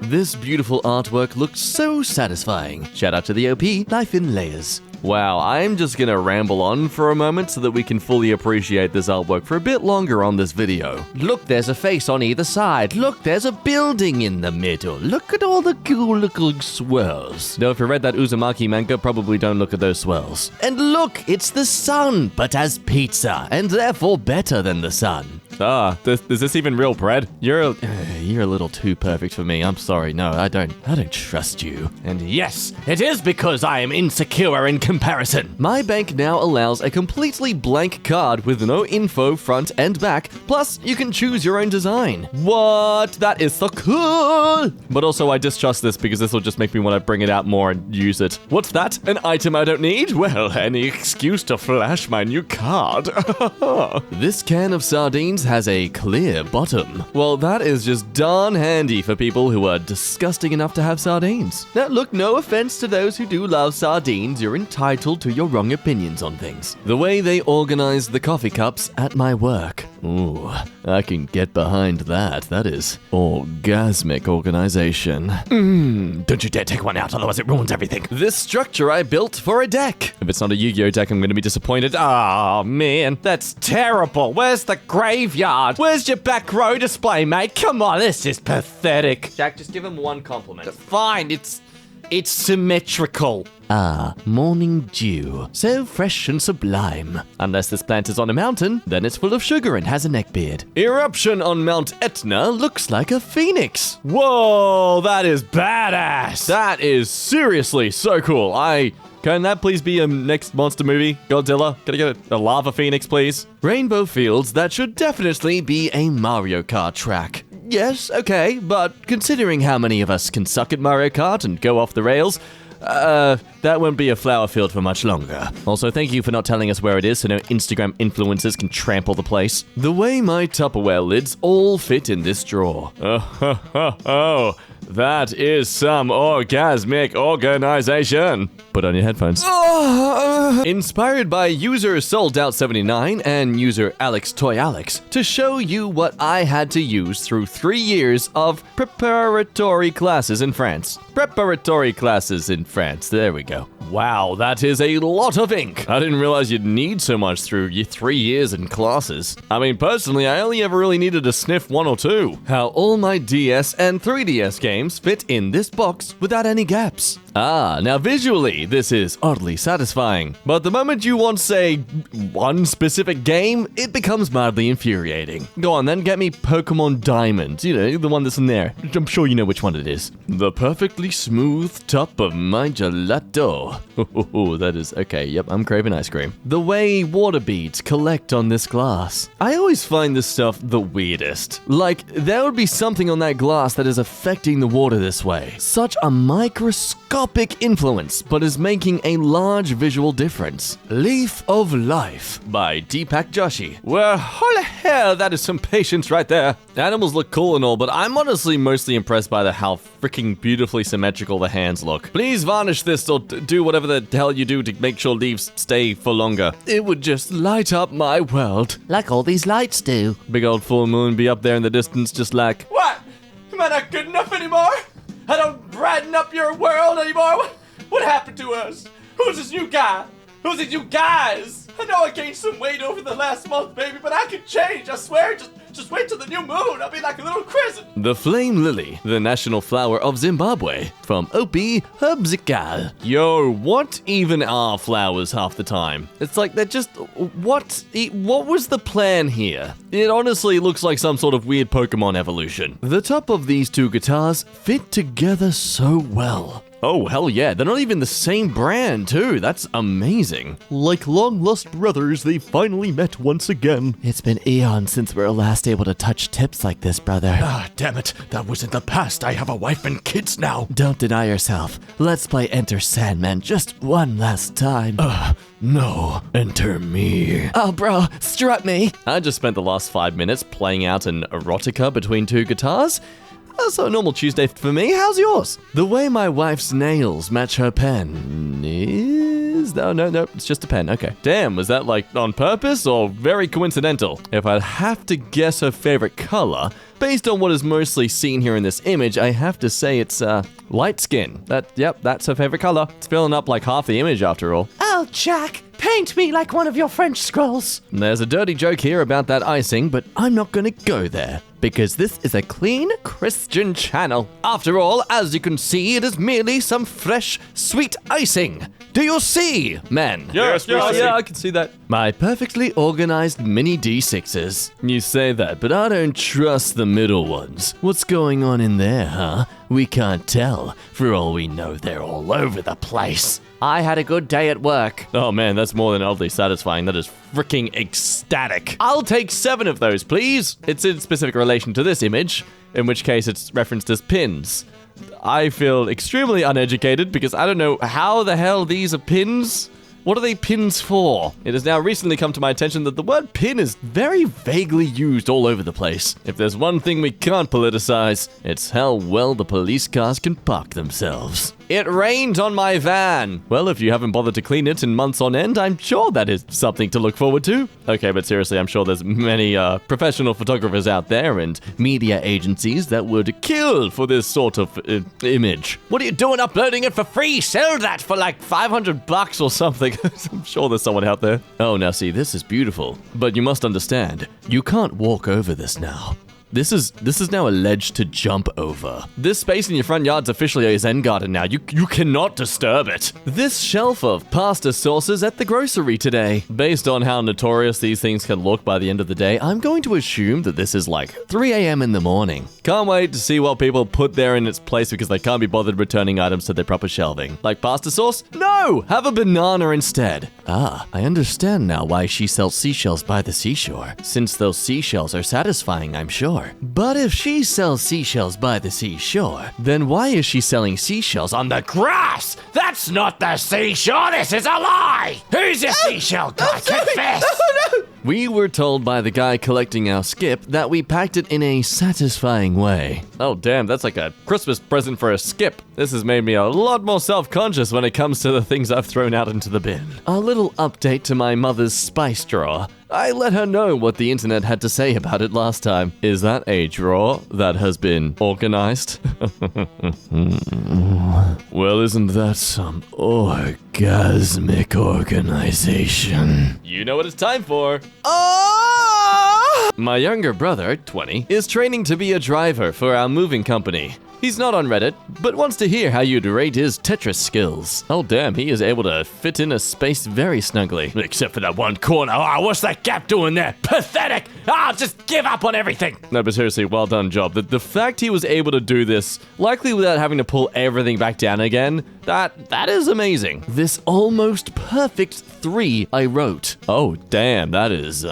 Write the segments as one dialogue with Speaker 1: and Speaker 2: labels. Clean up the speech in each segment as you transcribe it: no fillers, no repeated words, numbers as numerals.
Speaker 1: This beautiful artwork looks so satisfying. Shout out to the OP, Life in Layers. Wow, I'm just gonna ramble on for a moment so that we can fully appreciate this artwork for a bit longer on this video. Look, there's a face on either side. Look, there's a building in the middle. Look at all the cool looking swirls. Now, if you read that Uzumaki manga, probably don't look at those swirls. And look, it's the sun, but as pizza, and therefore better than the sun. Is this even real bread? You're a little too perfect for me. I'm sorry. No, I don't trust you. And yes, it is because I am insecure in comparison. My bank now allows a completely blank card with no info front and back. Plus, you can choose your own design. What? That is so cool. But also, I distrust this because this will just make me want to bring it out more and use it. What's that? An item I don't need? Well, any excuse to flash my new card. This can of sardines has a clear bottom. Well, that is just darn handy for people who are disgusting enough to have sardines. Now, look, no offense to those who do love sardines, you're entitled to your wrong opinions on things. The way they organize the coffee cups at my work. Ooh, I can get behind that. That is orgasmic organization. Don't you dare take one out, otherwise it ruins everything. This structure I built for a deck. If it's not a Yu-Gi-Oh deck, I'm gonna be disappointed. Oh, man, that's terrible. Where's the graveyard? Where's your back row display, mate? Come on, this is pathetic. Jack, just give him one compliment. Fine, it's symmetrical. Ah, morning dew. So fresh and sublime. Unless this plant is on a mountain, then it's full of sugar and has a neckbeard. Eruption on Mount Etna looks like a phoenix. Whoa, that is badass. That is seriously so cool. Can that please be a next monster movie? Godzilla? Can I get a lava phoenix, please? Rainbow fields, that should definitely be a Mario Kart track. Yes, okay, but considering how many of us can suck at Mario Kart and go off the rails, that won't be a flower field for much longer. Also, thank you for not telling us where it is so no Instagram influencers can trample the place. The way my Tupperware lids all fit in this drawer. Oh, that is some orgasmic organization. Put on your headphones. Inspired by user SoulDoubt79 and user AlexToyAlex to show you what I had to use through 3 years of preparatory classes in France. Preparatory classes in France. There we go. Wow, that is a lot of ink. I didn't realize you'd need so much through your 3 years in classes. I mean, personally, I only ever really needed to sniff 1 or 2. How all my DS and 3DS games fit in this box without any gaps. Ah, now visually, this is oddly satisfying. But the moment you want, say, one specific game, it becomes mildly infuriating. Go on then, get me Pokemon Diamond. You know, the one that's in there. I'm sure you know which one it is. The perfectly smooth top of my gelato. That is, okay, yep, I'm craving ice cream. The way water beads collect on this glass. I always find this stuff the weirdest. Like, there would be something on that glass that is affecting the water this way. Such a microscopic influence, but is making a large visual difference. Leaf of Life by Deepak Joshi. Well, holy hell, that is some patience right there. Animals look cool and all, but I'm honestly mostly impressed by how freaking beautifully symmetrical the hands look. Please varnish this or do whatever the hell you do to make sure leaves stay for longer. It would just light up my world. Like all these lights do. Big old full moon be up there in the distance just like, what? Am I not good enough anymore? I don't brighten up your world anymore? What happened to us? Who's this new guy? Who's these new guys? I know I gained some weight over the last month, baby, but I can change, I swear. Just wait till the new moon. I'll be like a little crescent. The flame lily, the national flower of Zimbabwe, from Opie Herbsical. Yo, what even are flowers half the time? It's like they're just, what was the plan here? It honestly looks like some sort of weird Pokemon evolution. The top of these two guitars fit together so well. Oh, hell yeah, they're not even the same brand, too. That's amazing. Like long-lost brothers, they finally met once again. It's been eons since we were last able to touch tips like this, brother. Ah, damn it. That was in the past. I have a wife and kids now. Don't deny yourself. Let's play Enter Sandman just one last time. No. Enter me. Oh, bro, strut me. I just spent the last 5 minutes playing out an erotica between two guitars. So a normal Tuesday for me. How's yours? The way my wife's nails match her pen is No, it's just a pen. Okay. Damn, was that like on purpose or very coincidental? If I'd have to guess her favorite color, based on what is mostly seen here in this image, I have to say it's light skin. Yep, that's her favorite color. It's filling up like half the image after all.
Speaker 2: Oh, Jack, paint me like one of your French scrolls.
Speaker 1: There's a dirty joke here about that icing, but I'm not gonna go there, because this is a clean Christian channel. After all, as you can see, it is merely some fresh, sweet icing. Do you see, men?
Speaker 3: Yes,
Speaker 1: yeah, I can see that. My perfectly organized mini D6s. You say that, but I don't trust the middle ones. What's going on in there, huh? We can't tell. For all we know, they're all over the place.
Speaker 2: I had a good day at work.
Speaker 1: Oh man, that's more than oddly satisfying. That is freaking ecstatic. I'll take 7 of those, please. It's in specific relation to this image, in which case it's referenced as pins. I feel extremely uneducated because I don't know how the hell these are pins. What are they pins for? It has now recently come to my attention that the word pin is very vaguely used all over the place. If there's one thing we can't politicize, it's how well the police cars can park themselves. It rained on my van. Well, if you haven't bothered to clean it in months on end, I'm sure that is something to look forward to. Okay, but seriously, I'm sure there's many professional photographers out there and media agencies that would kill for this sort of image. What are you doing uploading it for free? Sell that for like $500 or something. I'm sure there's someone out there. Oh, now see, this is beautiful. But you must understand, you can't walk over this now. This is now alleged to jump over. This space in your front yard's officially a Zen garden now. You cannot disturb it. This shelf of pasta sauces at the grocery today. Based on how notorious these things can look by the end of the day, I'm going to assume that this is like 3 a.m. in the morning. Can't wait to see what people put there in its place because they can't be bothered returning items to their proper shelving. Like pasta sauce? No! Have a banana instead. Ah, I understand now why she sells seashells by the seashore. Since those seashells are satisfying, I'm sure. But if she sells seashells by the seashore, then why is she selling seashells on the grass? That's not the seashore, this is a lie! Who's your seashell guy? Confess! No. We were told by the guy collecting our skip that we packed it in a satisfying way. Oh damn, that's like a Christmas present for a skip. This has made me a lot more self-conscious when it comes to the things I've thrown out into the bin. A little update to my mother's spice drawer. I let her know what the internet had to say about it last time. Is that a drawer that has been organized? Well, isn't that some orgasmic organization? You know what it's time for. Oh! My younger brother, 20, is training to be a driver for our moving company. He's not on Reddit, but wants to hear how you'd rate his Tetris skills. Oh damn, he is able to fit in a space very snugly. Except for that one corner. Ah, what's that gap doing there? Pathetic! Ah, just give up on everything! No, but seriously, well done job. The fact he was able to do this, likely without having to pull everything back down again, that is amazing. This almost perfect 3 I wrote. Oh damn, that is,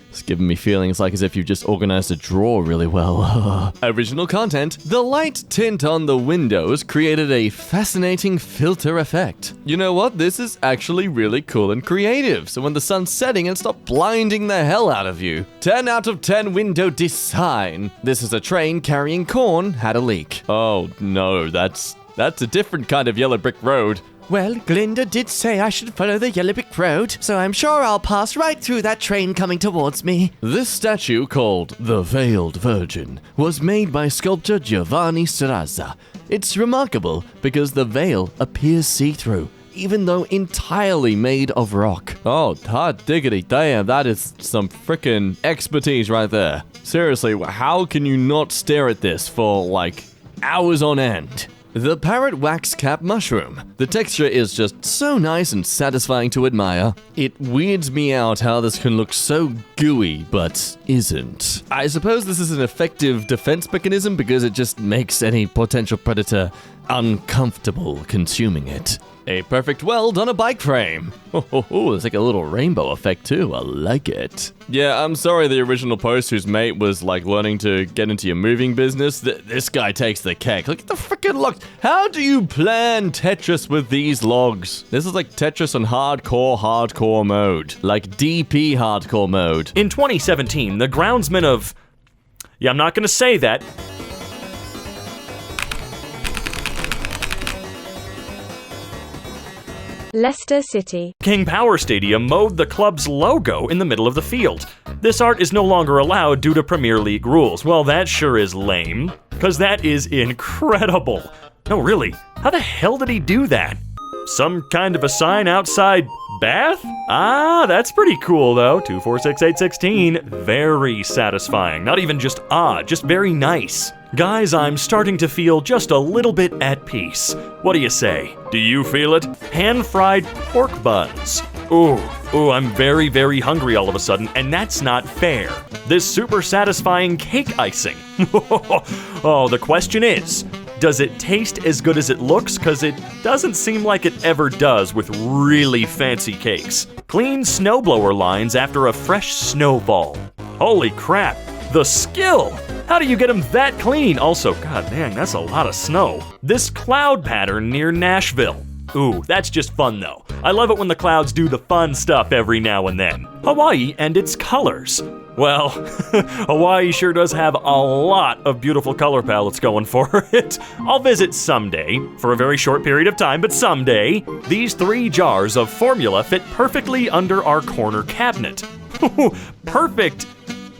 Speaker 1: It's giving me feelings like as if you've just organized a drawer really well. Original content. The light tint on the windows created a fascinating filter effect. You know what? This is actually really cool and creative. So when the sun's setting, it's not blinding the hell out of you. 10 out of 10 window design. This is a train carrying corn had a leak. Oh no, that's a different kind of yellow brick road.
Speaker 2: Well, Glinda did say I should follow the yellow brick road, so I'm sure I'll pass right through that train coming towards me.
Speaker 1: This statue, called the Veiled Virgin, was made by sculptor Giovanni Serrazza. It's remarkable because the veil appears see-through, even though entirely made of rock. Oh, hot diggity damn, that is some frickin' expertise right there. Seriously, how can you not stare at this for, like, hours on end? The parrot wax cap mushroom. The texture is just so nice and satisfying to admire. It weirds me out how this can look so gooey, but isn't. I suppose this is an effective defense mechanism because it just makes any potential predator uncomfortable consuming it. A perfect weld on a bike frame. Oh, it's like a little rainbow effect too. I like it. Yeah, I'm sorry the original post whose mate was like learning to get into your moving business. This guy takes the cake. Look at the freaking logs. How do you plan Tetris with these logs? This is like Tetris on hardcore mode. Like DP hardcore mode.
Speaker 3: In 2017, the groundsman of... Yeah, I'm not gonna say that.
Speaker 4: Leicester City.
Speaker 3: King Power Stadium mowed the club's logo in the middle of the field. This art is no longer allowed due to Premier League rules. Well, that sure is lame, because that is incredible. No, really, how the hell did he do that? Some kind of a sign outside Bath? Ah, that's pretty cool though. 246-816. Very satisfying. Not even just just very nice. Guys, I'm starting to feel just a little bit at peace. What do you say? Do you feel it? Hand-fried pork buns. Ooh, I'm very, very hungry all of a sudden, and that's not fair. This super satisfying cake icing. Oh, the question is, does it taste as good as it looks? Because it doesn't seem like it ever does with really fancy cakes. Clean snowblower lines after a fresh snowfall. Holy crap, the skill! How do you get them that clean? Also, god dang, that's a lot of snow. This cloud pattern near Nashville. Ooh, that's just fun though. I love it when the clouds do the fun stuff every now and then. Hawaii and its colors. Well, Hawaii sure does have a lot of beautiful color palettes going for it. I'll visit someday, for a very short period of time, but someday. These 3 jars of formula fit perfectly under our corner cabinet. Perfect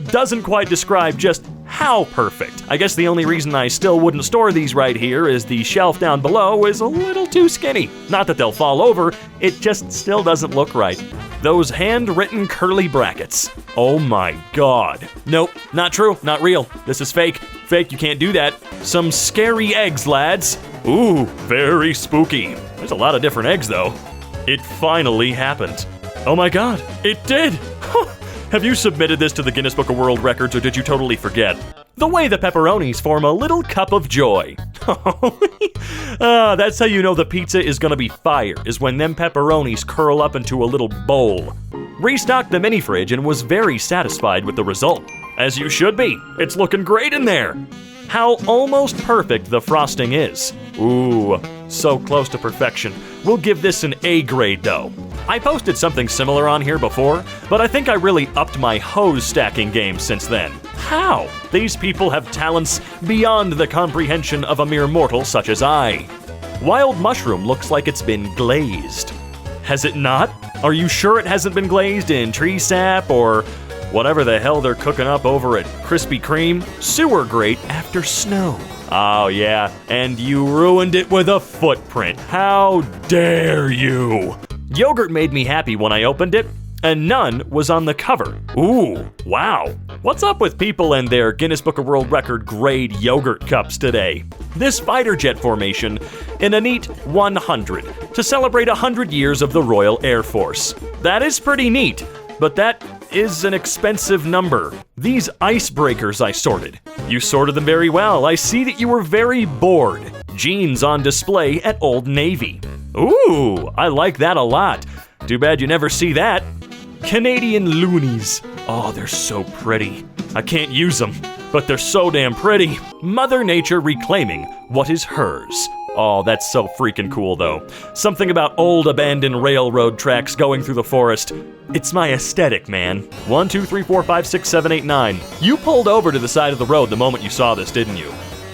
Speaker 3: doesn't quite describe just how perfect. I guess the only reason I still wouldn't store these right here is the shelf down below is a little too skinny. Not that they'll fall over, it just still doesn't look right. Those handwritten curly brackets. Oh my god. Nope, not true, not real. This is fake. Fake, you can't do that. Some scary eggs, lads. Ooh, very spooky. There's a lot of different eggs though. It finally happened. Oh my god, it did! Have you submitted this to the Guinness Book of World Records or did you totally forget? The way the pepperonis form a little cup of joy. That's how you know the pizza is gonna be fire, is when them pepperonis curl up into a little bowl. Restocked the mini fridge and was very satisfied with the result. As you should be. It's looking great in there. How almost perfect the frosting is. Ooh, so close to perfection. We'll give this an A grade though. I posted something similar on here before, but I think I really upped my hose stacking game since then. How? These people have talents beyond the comprehension of a mere mortal such as I. Wild mushroom looks like it's been glazed. Has it not? Are you sure it hasn't been glazed in tree sap or whatever the hell they're cooking up over at Krispy Kreme? Sewer grate after snow. Oh yeah, and you ruined it with a footprint. How dare you? Yogurt made me happy when I opened it, and none was on the cover. Ooh, wow. What's up with people and their Guinness Book of World Record grade yogurt cups today? This fighter jet formation in a neat 100 to celebrate 100 years of the Royal Air Force. That is pretty neat, but that is an expensive number. These icebreakers I sorted. You sorted them very well. I see that you were very bored. Jeans on display at Old Navy. Ooh, I like that a lot. Too bad you never see that. Canadian loonies. Oh, they're so pretty. I can't use them, but they're so damn pretty. Mother Nature reclaiming what is hers. Oh, that's so freaking cool though. Something about old abandoned railroad tracks going through the forest. It's my aesthetic, man. 1, 2, 3, 4, 5, 6, 7, 8, 9. You pulled over to the side of the road the moment you saw this, didn't you?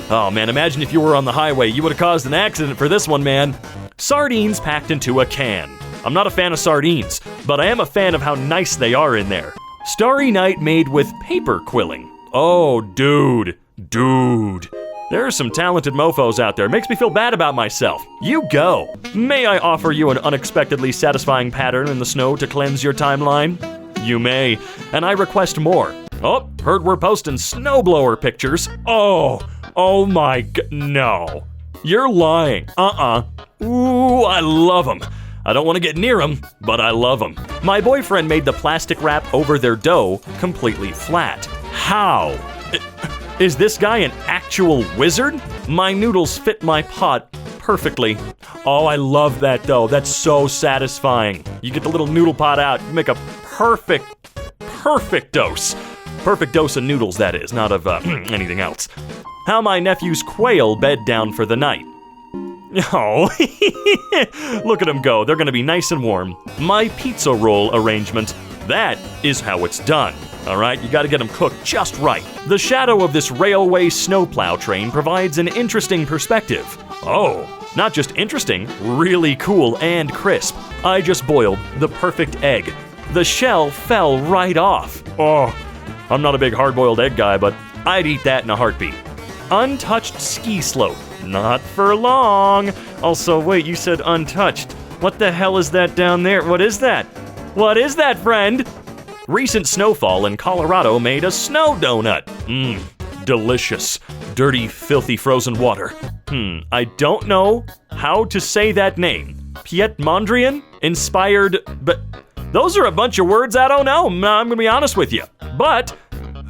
Speaker 3: Oh man, imagine if you were on the highway. You would have caused an accident for this one, man. Sardines packed into a can. I'm not a fan of sardines, but I am a fan of how nice they are in there. Starry Night made with paper quilling. Oh, dude. There are some talented mofos out there. Makes me feel bad about myself. You go. May I offer you an unexpectedly satisfying pattern in the snow to cleanse your timeline? You may, and I request more. Oh, heard we're posting snowblower pictures. Oh my no. You're lying. Ooh, I love them. I don't want to get near them, but I love them. My boyfriend made the plastic wrap over their dough completely flat. How? Is this guy an actual wizard? My noodles fit my pot perfectly. Oh, I love that dough. That's so satisfying. You get the little noodle pot out, you make a perfect dose. Perfect dose of noodles, that is, not of anything else. How my nephew's quail bed down for the night. Oh, look at them go. They're gonna be nice and warm. My pizza roll arrangement. That is how it's done. All right, you gotta get them cooked just right. The shadow of this railway snowplow train provides an interesting perspective. Oh, Not just interesting, really cool and crisp. I just boiled the perfect egg. The shell fell right off. Oh, I'm not a big hard-boiled egg guy, but I'd eat that in a heartbeat. Untouched ski slope. Not for long. Also, wait, you said untouched. What the hell is that down there? What is that? What is that, friend? Recent snowfall in Colorado made a snow donut. Delicious. Dirty, filthy frozen water. I don't know how to say that name. Piet Mondrian? Inspired, but those are a bunch of words I don't know. I'm gonna be honest with you. But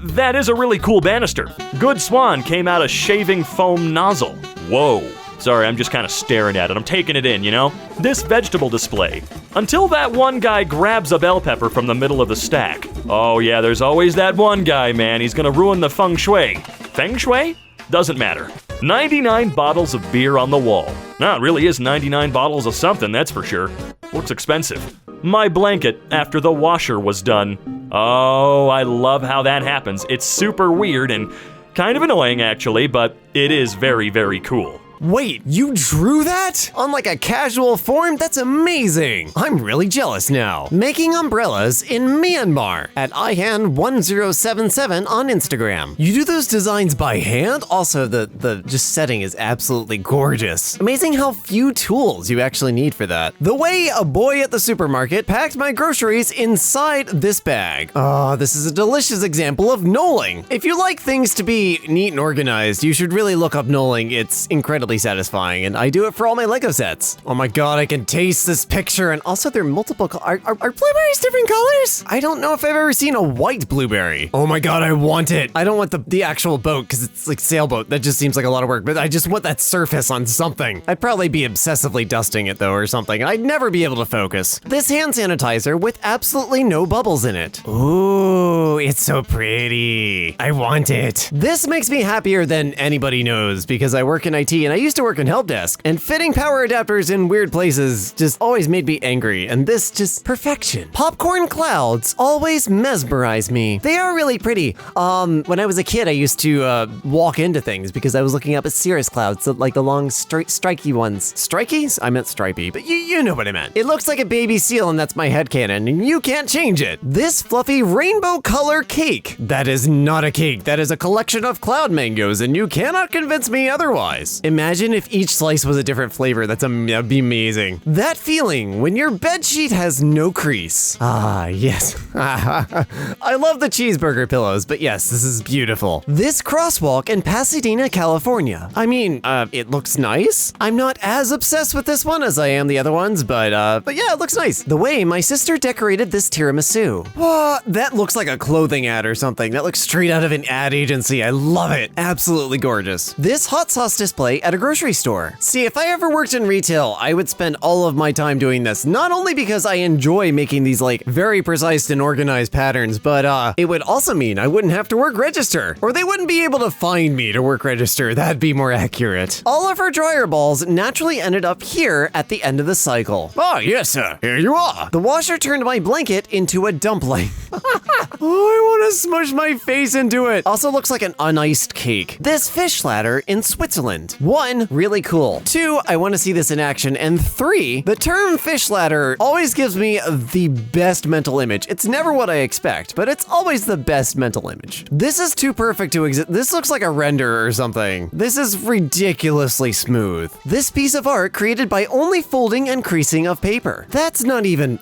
Speaker 3: that is a really cool banister. Good Swan came out a shaving foam nozzle. Whoa. Sorry, I'm just kind of staring at it. I'm taking it in, you know? This vegetable display. Until that one guy grabs a bell pepper from the middle of the stack. Oh yeah, there's always that one guy, man. He's gonna ruin the feng shui. Feng shui? Doesn't matter. 99 bottles of beer on the wall. Now, it really is 99 bottles of something, that's for sure. Looks expensive. My blanket after the washer was done. Oh, I love how that happens. It's super weird and kind of annoying, actually, but it is very, very cool.
Speaker 4: Wait, you drew that? On like a casual form? That's amazing! I'm really jealous now. Making umbrellas in Myanmar at ihan1077 on Instagram. You do those designs by hand? Also, the just setting is absolutely gorgeous. Amazing how few tools you actually need for that. The way a boy at the supermarket packed my groceries inside this bag. Oh, this is a delicious example of knolling. If you like things to be neat and organized, you should really look up knolling. It's incredibly satisfying, and I do it for all my Lego sets. Oh my god, I can taste this picture, and also they're multiple are blueberries different colors? I don't know if I've ever seen a white blueberry. Oh my god, I want it. I don't want the actual boat, because it's like sailboat. That just seems like a lot of work, but I just want that surface on something. I'd probably be obsessively dusting it though, or something. I'd never be able to focus. This hand sanitizer with absolutely no bubbles in it. Ooh, it's so pretty. I want it. This makes me happier than anybody knows, because I work in IT, and I used to work in help desk, and fitting power adapters in weird places just always made me angry, and this just perfection. Popcorn clouds always mesmerize me. They are really pretty. When I was a kid, I used to walk into things because I was looking up at cirrus clouds, like the long striky ones. Strikies? I meant stripy, but you know what I meant. It looks like a baby seal, and that's my headcanon, and you can't change it. This fluffy rainbow color cake. That is not a cake. That is a collection of cloud mangoes, and you cannot convince me otherwise. Imagine if each slice was a different flavor. That'd be amazing. That feeling when your bedsheet has no crease. Ah, yes. I love the cheeseburger pillows, but yes, this is beautiful. This crosswalk in Pasadena, California. I mean, it looks nice. I'm not as obsessed with this one as I am the other ones, but yeah, it looks nice. The way my sister decorated this tiramisu. Whoa, that looks like a clothing ad or something. That looks straight out of an ad agency. I love it. Absolutely gorgeous. This hot sauce display at a grocery store. See, if I ever worked in retail, I would spend all of my time doing this, not only because I enjoy making these like very precise and organized patterns, but it would also mean I wouldn't have to work register, or they wouldn't be able to find me to work register. That'd be more accurate. All of her dryer balls naturally ended up here at the end of the cycle. Oh, yes, sir. Here you are. The washer turned my blanket into a dumpling. Oh, I want to smush my face into it. Also looks like an uniced cake. This fish ladder in Switzerland. 1, really cool. 2, I want to see this in action. And 3, the term fish ladder always gives me the best mental image. It's never what I expect, but it's always the best mental image. This is too perfect to exist. This looks like a render or something. This is ridiculously smooth. This piece of art created by only folding and creasing of paper. That's not even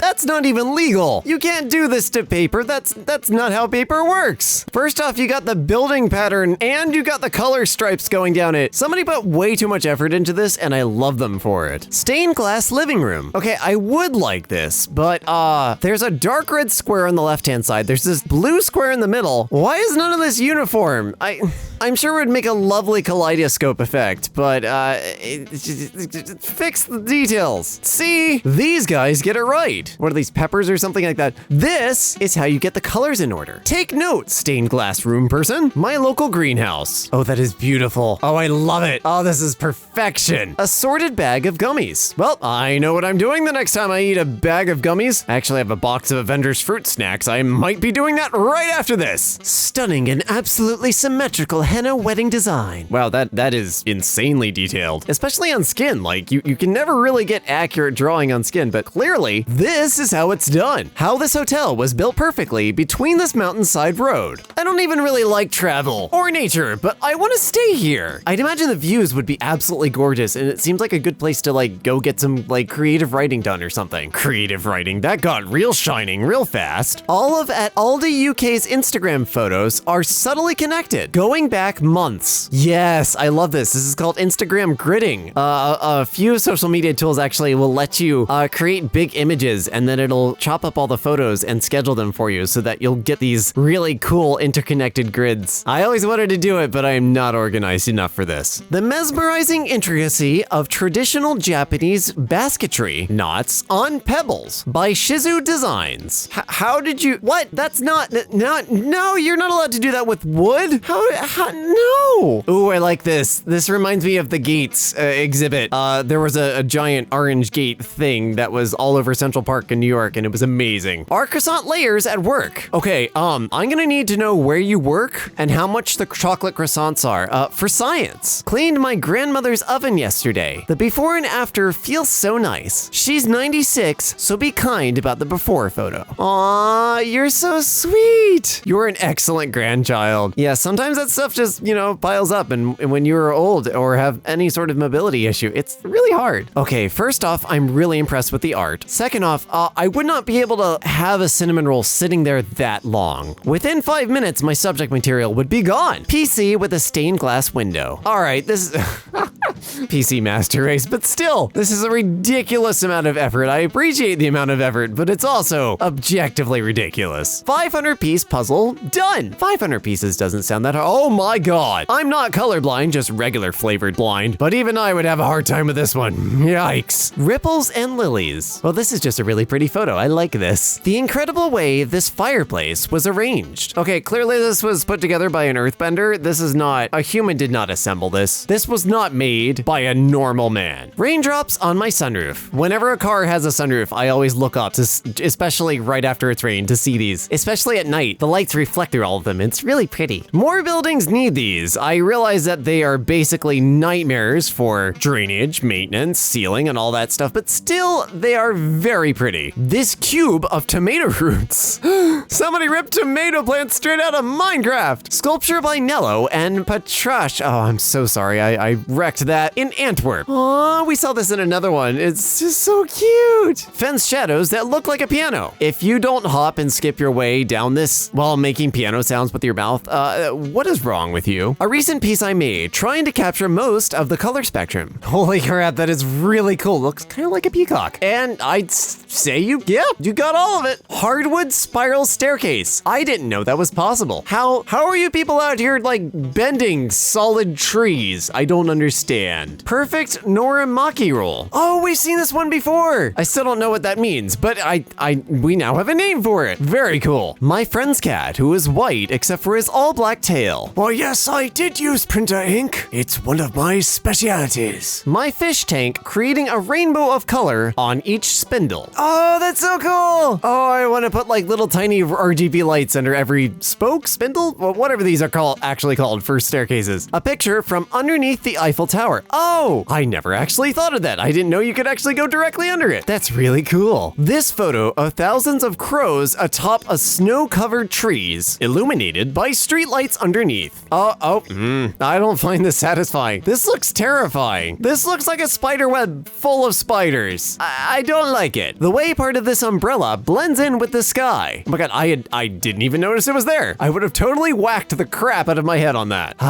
Speaker 4: legal. You can't do this to paper. That's not how paper works. First off, you got the building pattern and you got the color stripes going down it. Somebody put way too much effort into this, and I love them for it. Stained glass living room. Okay, I would like this, but there's a dark red square on the left-hand side. There's this blue square in the middle. Why is none of this uniform? I'm sure it would make a lovely kaleidoscope effect, but fix the details. See, these guys get it right. What are these, peppers or something like that? This is how you get the colors in order. Take note, stained glass room person. My local greenhouse. Oh, that is beautiful. Oh, I love it. Oh, this this is perfection. Assorted bag of gummies. Well, I know what I'm doing the next time I eat a bag of gummies. I actually have a box of Avengers fruit snacks. I might be doing that right after this. Stunning and absolutely symmetrical henna wedding design. Wow, that is insanely detailed, especially on skin. Like, you can never really get accurate drawing on skin, but clearly, this is how it's done. How this hotel was built perfectly between this mountainside road. I don't even really like travel or nature, but I want to stay here. I'd imagine the views would be absolutely gorgeous, and it seems like a good place to like go get some like creative writing done or something. Creative writing, that got real shining real fast. All of at Aldi UK's Instagram photos are subtly connected, going back months. Yes, I love this. This is called Instagram gridding. A few social media tools actually will let you create big images, and then it'll chop up all the photos and schedule them for you so that you'll get these really cool interconnected grids. I always wanted to do it, but I am not organized enough for this. The mesmerizing intricacy of traditional Japanese basketry knots on pebbles by Shizu Designs. How did you, what? That's not, no, you're not allowed to do that with wood? How, no. Ooh, I like this. This reminds me of the Gates exhibit. There was a giant orange gate thing that was all over Central Park in New York, and it was amazing. Are croissant layers at work? Okay, I'm gonna need to know where you work and how much the chocolate croissants are, for science. Cleaned my grandmother's oven yesterday. The before and after feels so nice. She's 96, so be kind about the before photo. Aw, you're so sweet. You're an excellent grandchild. Yeah, sometimes that stuff just, piles up, and when you're old or have any sort of mobility issue, it's really hard. Okay, first off, I'm really impressed with the art. Second off, I would not be able to have a cinnamon roll sitting there that long. Within 5 minutes, my subject material would be gone. PC with a stained glass window. All right, this is PC Master Race, but still, this is a ridiculous amount of effort. I appreciate the amount of effort, but it's also objectively ridiculous. 500-piece puzzle, done. 500 pieces doesn't sound that hard. Oh my God. I'm not colorblind, just regular flavored blind, but even I would have a hard time with this one. Yikes. Ripples and lilies. Well, this is just a really pretty photo. I like this. The incredible way this fireplace was arranged. Okay, clearly this was put together by an earthbender. This is not, a human did not assemble this. This was not made by a normal man. Raindrops on my sunroof. Whenever a car has a sunroof, I always look up, especially right after it's rained, to see these. Especially at night, the lights reflect through all of them. It's really pretty. More buildings need these. I realize that they are basically nightmares for drainage, maintenance, sealing, and all that stuff, but still, they are very pretty. This cube of tomato roots. Somebody ripped tomato plants straight out of Minecraft. Sculpture by Nello and Patrash. Oh, I'm so sorry. I wrecked that in Antwerp. Oh, we saw this in another one. It's just so cute. Fence shadows that look like a piano. If you don't hop and skip your way down this while making piano sounds with your mouth, what is wrong with you? A recent piece I made trying to capture most of the color spectrum. Holy crap, that is really cool. Looks kind of like a peacock. And I'd say you got all of it. Hardwood spiral staircase. I didn't know that was possible. How are you people out here like bending solid trees? I don't understand. Perfect Norimaki roll. Oh, we've seen this one before. I still don't know what that means, but we now have a name for it. Very cool. My friend's cat, who is white except for his all black tail. Well, yes, I did use printer ink. It's one of my specialities. My fish tank creating a rainbow of color on each spindle. Oh, that's so cool. Oh, I want to put like little tiny RGB lights under every spoke, spindle, or whatever these are actually called for staircases. A picture from underneath the Eiffel Tower. Oh, I never actually thought of that. I didn't know you could actually go directly under it. That's really cool. This photo of thousands of crows atop a snow-covered trees, illuminated by streetlights underneath. I don't find this satisfying. This looks terrifying. This looks like a spider web full of spiders. I don't like it. The way part of this umbrella blends in with the sky. Oh my God, I didn't even notice it was there. I would have totally whacked the crap out of my head on that.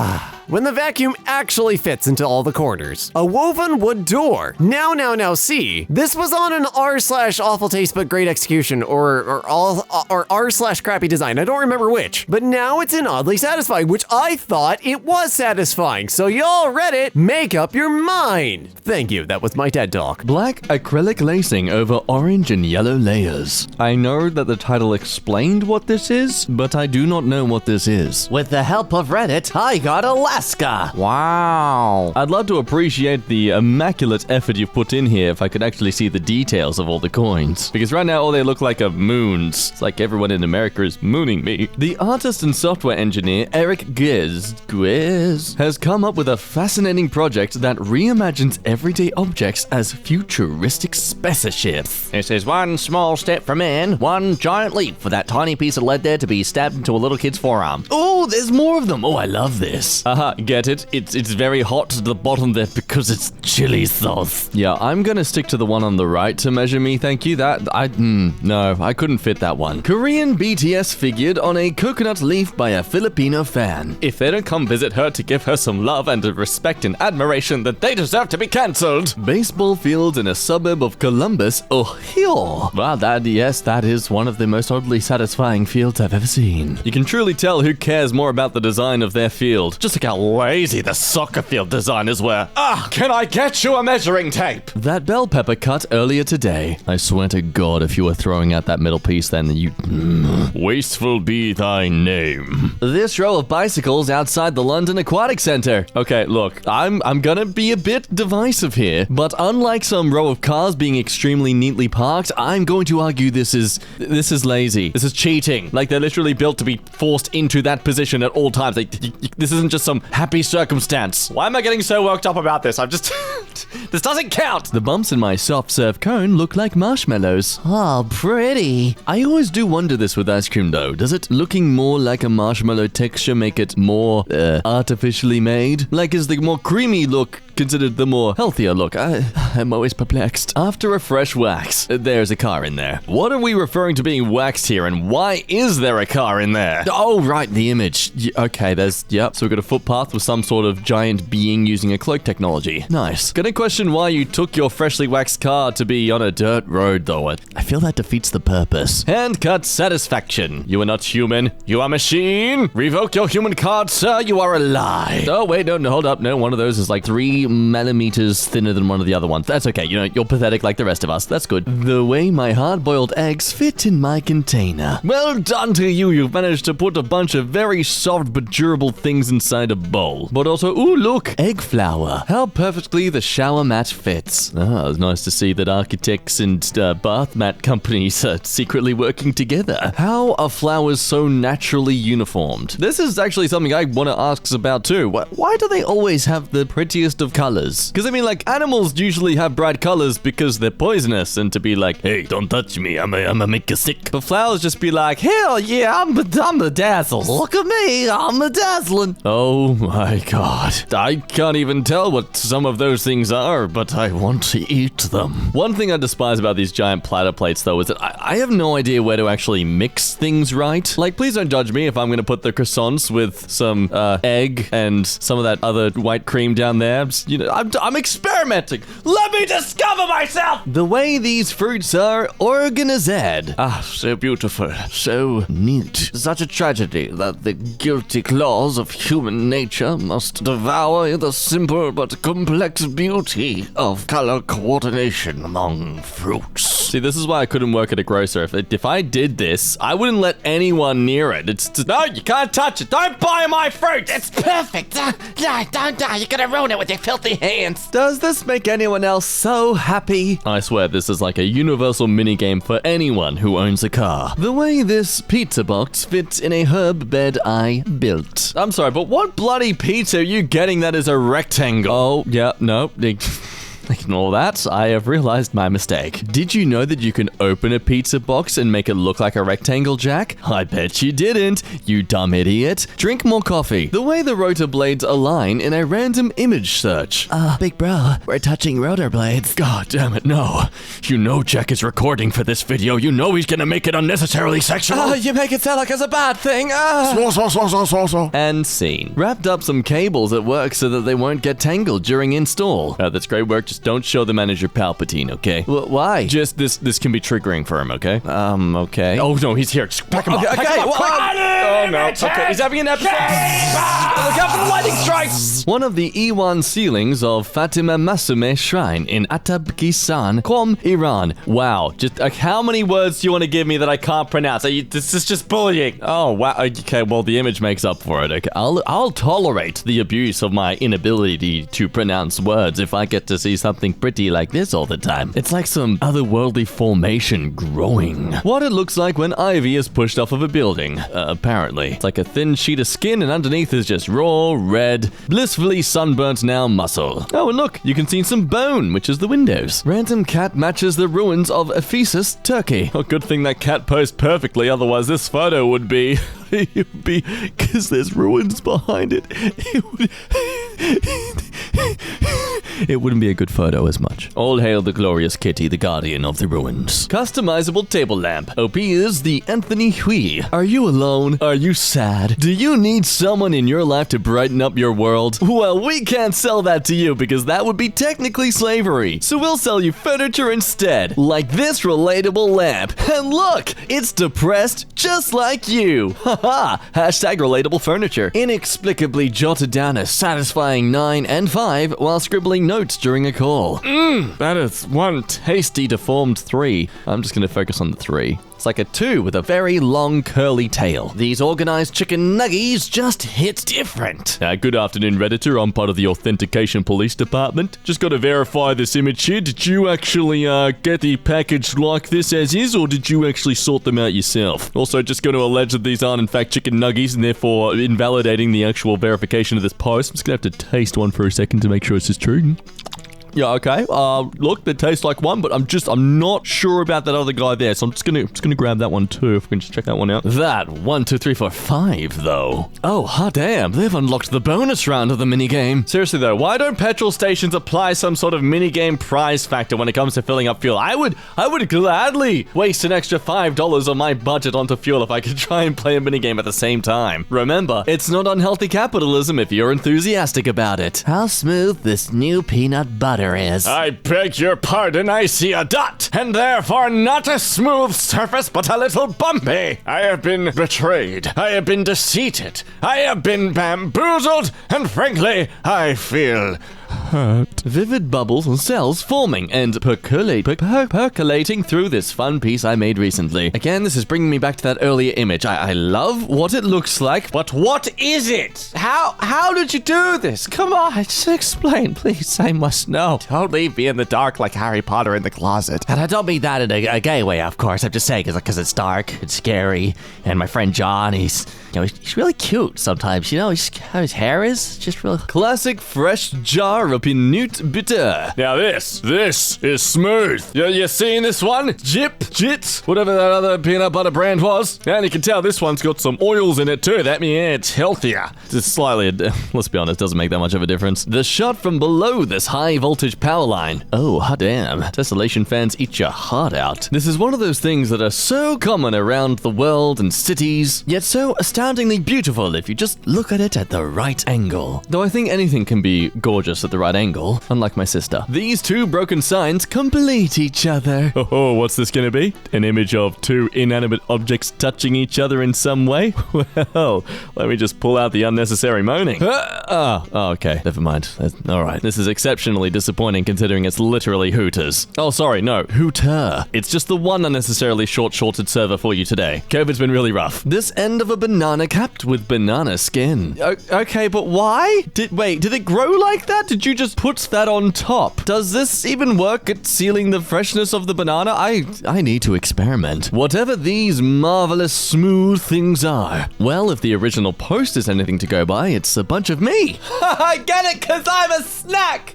Speaker 4: When the vacuum actually fits into all the corners. A woven wood door. Now see. This was on an r/awful taste but great execution or r/crappy design. I don't remember which. But now it's in Oddly Satisfying, which I thought it was satisfying. So y'all read it. Make up your mind. Thank you. That was my TED Talk.
Speaker 1: Black acrylic lacing over orange and yellow layers. I know that the title explained what this is, but I do not know what this is.
Speaker 2: With the help of Reddit, I got a Alaska.
Speaker 1: Wow. I'd love to appreciate the immaculate effort you've put in here if I could actually see the details of all the coins. Because right now all they look like are moons. It's like everyone in America is mooning me. The artist and software engineer Eric Gwiz has come up with a fascinating project that reimagines everyday objects as futuristic spaceships.
Speaker 2: This is one small step for man, one giant leap for that tiny piece of lead there to be stabbed into a little kid's forearm.
Speaker 1: Oh, there's more of them. Oh, I love this. Get it? It's very hot to the bottom there because it's chili sauce. Yeah, I'm gonna stick to the one on the right to measure me, thank you. No, I couldn't fit that one. Korean BTS figured on a coconut leaf by a Filipino fan. If they don't come visit her to give her some love and respect and admiration, then they deserve to be cancelled. Baseball fields in a suburb of Columbus, Ohio. Wow, that is one of the most oddly satisfying fields I've ever seen. You can truly tell who cares more about the design of their field. Just look how lazy the soccer field designers were. Can I get you a measuring tape? That bell pepper cut earlier today. I swear to God, if you were throwing out that middle piece, then you... Wasteful be thy name. This row of bicycles outside the London Aquatic Centre. Okay, look, I'm gonna be a bit divisive here, but unlike some row of cars being extremely neatly parked, I'm going to argue this is lazy. This is cheating. Like, they're literally built to be forced into that position at all times. Like, this isn't just some happy circumstance. Why am I getting so worked up about this? I'm just... This doesn't count! The bumps in my soft serve cone look like marshmallows.
Speaker 2: Oh, pretty.
Speaker 1: I always do wonder this with ice cream though. Does it looking more like a marshmallow texture make it more, artificially made? Like, is the more creamy look considered the more healthier look? I'm always perplexed. After a fresh wax, there's a car in there. What are we referring to being waxed here, and why is there a car in there? Oh, right, the image. Okay, yep. So we've got a footpath with some sort of giant being using a cloak technology. Nice. Gonna question why you took your freshly waxed car to be on a dirt road, though. I feel that defeats the purpose. Hand cut satisfaction. You are not human. You are machine. Revoke your human card, sir. You are a lie. Oh, wait, no, hold up. No, one of those is like 3 millimeters thinner than one of the other ones. That's okay. You're pathetic like the rest of us. That's good. The way my hard-boiled eggs fit in my container. Well done to you. You've managed to put a bunch of very soft but durable things inside a bowl. But also, ooh, look, egg flour. How perfectly the shower mat fits. It's nice to see that architects and bath mat companies are secretly working together. How are flowers so naturally uniformed? This is actually something I want to ask about too. Why do they always have the prettiest of colors? Because I mean, like, animals usually have bright colors because they're poisonous, and to be like, hey, don't touch me, I'm gonna make you sick. But flowers just be like, hell yeah, I'm the dazzle. Look at me, I'm the dazzling. Oh my god. I can't even tell what some of those things are, but I want to eat them. One thing I despise about these giant platter plates though is that I have no idea where to actually mix things right. Like, please don't judge me if I'm gonna put the croissants with some egg and some of that other white cream down there. You know, I'm experimenting. Let me discover myself. The way these fruits are organized. So beautiful, so neat. Such a tragedy that the guilty claws of human nature must devour the simple but complex beauty of color coordination among fruits. See, this is why I couldn't work at a grocer. If I did this, I wouldn't let anyone near it. It's just, no, you can't touch it. Don't buy my fruit.
Speaker 2: It's perfect. Don't die. You're gonna ruin it with your filthy hands.
Speaker 1: Does this make anyone else so happy? I swear this is like a universal minigame for anyone who owns a car. The way this pizza box fits in a herb bed I built. I'm sorry, but what bloody pizza are you getting that is a rectangle? Oh, yeah, no. Ignore that. I have realized my mistake. Did you know that you can open a pizza box and make it look like a rectangle, Jack? I bet you didn't, you dumb idiot. Drink more coffee. The way the rotor blades align in a random image search.
Speaker 2: Big bro, we're touching rotor blades.
Speaker 1: God damn it, no. You know Jack is recording for this video. You know he's gonna make it unnecessarily sexual.
Speaker 2: You make it sound like it's a bad thing.
Speaker 1: And scene. Wrapped up some cables at work so that they won't get tangled during install. That's great work. Just just don't show the manager Palpatine, okay?
Speaker 2: Why?
Speaker 1: Just this can be triggering for him, okay?
Speaker 2: Okay.
Speaker 1: Oh no, he's here. Just pack him up. Pack him up. Oh no. Okay, he's having an episode. Look out for the lightning strikes! One of the Iwan ceilings of Fatima Masume Shrine in Atabkisan, Qom, Iran. Wow, just how many words do you want to give me that I can't pronounce? This is just bullying. Oh wow. Okay, well the image makes up for it. Okay, I'll tolerate the abuse of my inability to pronounce words if I get to see something pretty like this all the time. It's like some otherworldly formation growing. What it looks like when ivy is pushed off of a building, apparently. It's like a thin sheet of skin and underneath is just raw, red, blissfully sunburnt now muscle. Oh, and look, you can see some bone, which is the windows. Random cat matches the ruins of Ephesus, Turkey. Oh, good thing that cat posed perfectly, otherwise this photo would be... it would be... because there's ruins behind it. It wouldn't be a good photo as much. All hail the glorious kitty, the guardian of the ruins. Customizable table lamp. OP is the Anthony Hui. Are you alone? Are you sad? Do you need someone in your life to brighten up your world? Well, we can't sell that to you because that would be technically slavery. So we'll sell you furniture instead, like this relatable lamp. And look, it's depressed just like you. Haha, hashtag relatable furniture. Inexplicably jotted down a satisfying 9 and 5 while scribbling notes during a call. That is one tasty deformed 3. I'm just gonna focus on the 3. It's like a 2 with a very long curly tail. These organized chicken nuggies just hit different. Good afternoon, Redditor. I'm part of the Authentication Police Department. Just gotta verify this image here. Did you actually get the package like this as is, or did you actually sort them out yourself? Also, just gonna allege that these aren't in fact chicken nuggies and therefore invalidating the actual verification of this post. I'm just gonna have to taste one for a second to make sure this is true. Yeah, okay. Look, they taste like one, but I'm not sure about that other guy there, so I'm just gonna grab that one too, if we can just check that one out. That 1, 2, 3, 4, 5 though. Oh, hot damn, they've unlocked the bonus round of the minigame. Seriously though, why don't petrol stations apply some sort of minigame prize factor when it comes to filling up fuel? I would gladly waste an extra $5 on my budget onto fuel if I could try and play a minigame at the same time. Remember, it's not unhealthy capitalism if you're enthusiastic about it.
Speaker 2: How smooth this new peanut butter is.
Speaker 1: I beg your pardon, I see a dot, and therefore not a smooth surface, but a little bumpy. I have been betrayed. I have been deceived. I have been bamboozled, and frankly, I feel hurt. Vivid bubbles and cells forming and percolating through this fun piece I made recently. Again, this is bringing me back to that earlier image. I love what it looks like, but what is it? How did you do this? Come on, just explain, please. I must know. Don't leave me in the dark like Harry Potter in the closet.
Speaker 2: And I don't mean that in a gay way, of course. I'm just saying because it's dark, it's scary, and my friend John, he's really cute sometimes. You know, how his hair is just real.
Speaker 1: Classic fresh jar of Pinot Bitter. Now this is smooth. You seeing this one? Jits, whatever that other peanut butter brand was. And you can tell this one's got some oils in it too. That means it's healthier. Just slightly, let's be honest, doesn't make that much of a difference. The shot from below this high voltage power line. Oh, hot damn. Tessellation fans eat your heart out. This is one of those things that are so common around the world and cities, yet so astoundingly beautiful if you just look at it at the right angle. Though I think anything can be gorgeous at the right angle, unlike my sister. These two broken signs complete each other. Oh, what's this gonna be? An image of two inanimate objects touching each other in some way? Well, let me just pull out the unnecessary moaning. Okay, never mind. Alright, this is exceptionally disappointing considering it's literally Hooters. Oh, sorry, no, Hooter. It's just the one unnecessarily shorted server for you today. COVID's been really rough. This end of a banana capped with banana skin. Okay, but why? Did it grow like that? Did you just put that on top? Does this even work at sealing the freshness of the banana? I need to experiment. Whatever these marvelous smooth things are. Well, if the original post is anything to go by, it's a bunch of me. I get it, cause I'm a snack.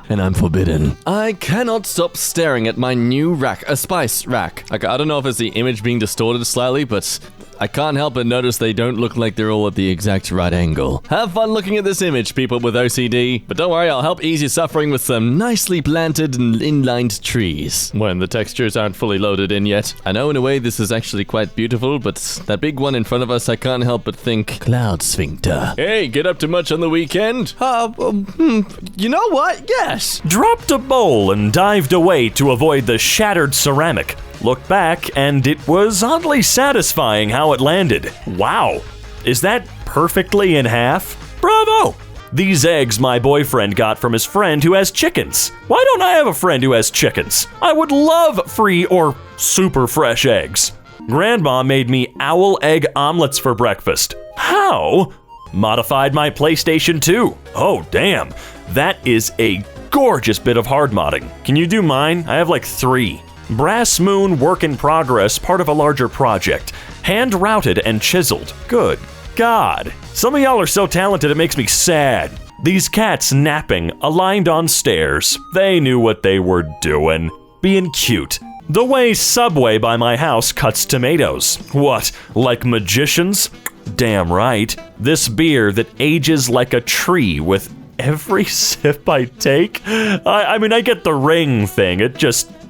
Speaker 1: And I'm forbidden. I cannot stop staring at my new rack, a spice rack. I don't know if it's the image being distorted slightly, but I can't help but notice they don't look like they're all at the exact right angle. Have fun looking at this image, people with OCD. But don't worry, I'll help ease your suffering with some nicely planted and inlined trees when the textures aren't fully loaded in yet. I know in a way this is actually quite beautiful, but that big one in front of us, I can't help but think cloud sphincter. Hey, get up to much on the weekend? You know what? Yes.
Speaker 3: Dropped a bowl and dived away to avoid the shattered ceramic. Looked back, and it was oddly satisfying how it landed. Wow. Is that perfectly in half? Bravo! These eggs my boyfriend got from his friend who has chickens. Why don't I have a friend who has chickens? I would love free or super fresh eggs. Grandma made me owl egg omelets for breakfast. How? Modified my PlayStation 2. Oh, damn. That is a gorgeous bit of hard modding. Can you do mine? I have like 3. Brass moon work in progress, part of a larger project. Hand routed and chiseled. Good God. Some of y'all are so talented it makes me sad. These cats napping, aligned on stairs. They knew what they were doing. Being cute. The way Subway by my house cuts tomatoes. What, like magicians? Damn right. This beer that ages like a tree with every sip I take? I mean, I get the ring thing.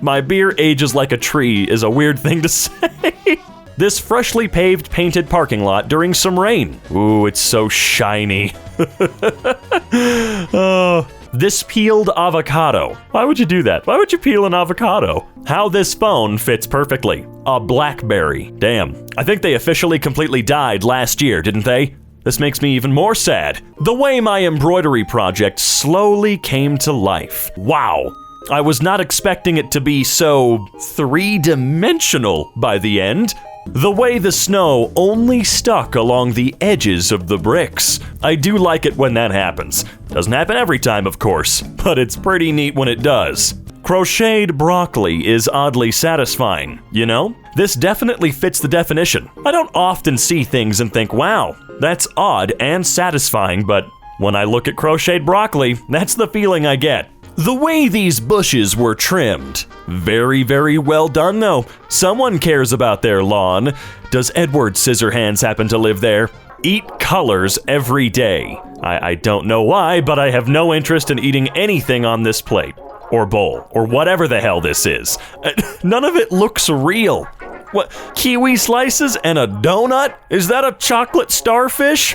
Speaker 3: My beer ages like a tree is a weird thing to say. This freshly paved painted parking lot during some rain. Ooh, it's so shiny. Oh, this peeled avocado. Why would you do that? Why would you peel an avocado? How this phone fits perfectly. A BlackBerry. Damn. I think they officially completely died last year, didn't they? This makes me even more sad. The way my embroidery project slowly came to life. Wow. I was not expecting it to be so 3-dimensional by the end. The way the snow only stuck along the edges of the bricks. I do like it when that happens. Doesn't happen every time, of course, but it's pretty neat when it does. Crocheted broccoli is oddly satisfying, you know? This definitely fits the definition. I don't often see things and think, wow, that's odd and satisfying, but when I look at crocheted broccoli, that's the feeling I get. The way these bushes were trimmed. Very, very well done, though. Someone cares about their lawn. Does Edward Scissorhands happen to live there? Eat colors every day. I don't know why, but I have no interest in eating anything on this plate. Or bowl. Or whatever the hell this is. None of it looks real. What? Kiwi slices and a donut? Is that a chocolate starfish?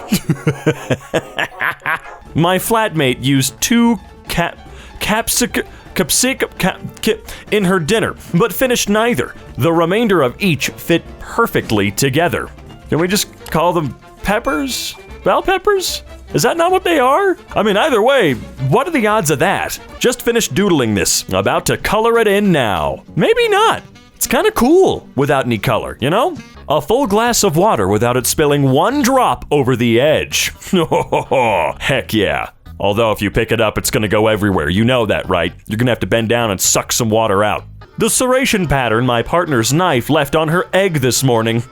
Speaker 3: My flatmate used 2 capsicum in her dinner, but finished neither. The remainder of each fit perfectly together. Can we just call them peppers? Bell peppers? Is that not what they are? I mean, either way, what are the odds of that? Just finished doodling this, about to color it in now. Maybe not. It's kind of cool without any color, you know? A full glass of water without it spilling 1 drop over the edge. Heck yeah. Although if you pick it up, it's gonna go everywhere. You know that, right? You're gonna have to bend down and suck some water out. The serration pattern my partner's knife left on her egg this morning.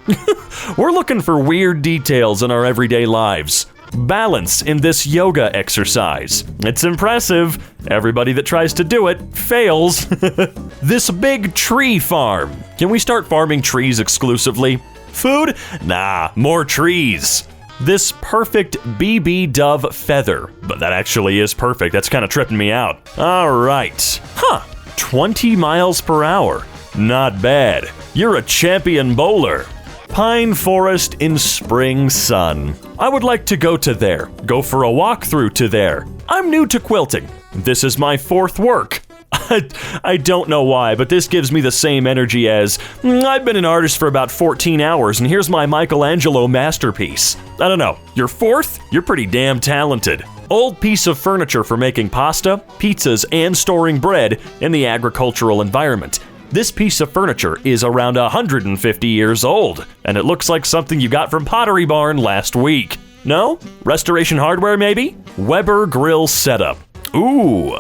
Speaker 3: We're looking for weird details in our everyday lives. Balance in this yoga exercise. It's impressive. Everybody that tries to do it fails. This big tree farm. Can we start farming trees exclusively? Food? Nah, more trees. This perfect BB dove feather. But that actually is perfect. That's kind of tripping me out. All right. 20 miles per hour. Not bad. You're a champion bowler. Pine forest in spring sun. I would like to go to there. Go for a walkthrough to there. I'm new to quilting. This is my 4th work. I don't know why, but this gives me the same energy as, I've been an artist for about 14 hours and here's my Michelangelo masterpiece. I don't know, you're 4th? You're pretty damn talented. Old piece of furniture for making pasta, pizzas, and storing bread in the agricultural environment. This piece of furniture is around 150 years old, and it looks like something you got from Pottery Barn last week. No? Restoration hardware, maybe? Weber grill setup. Ooh,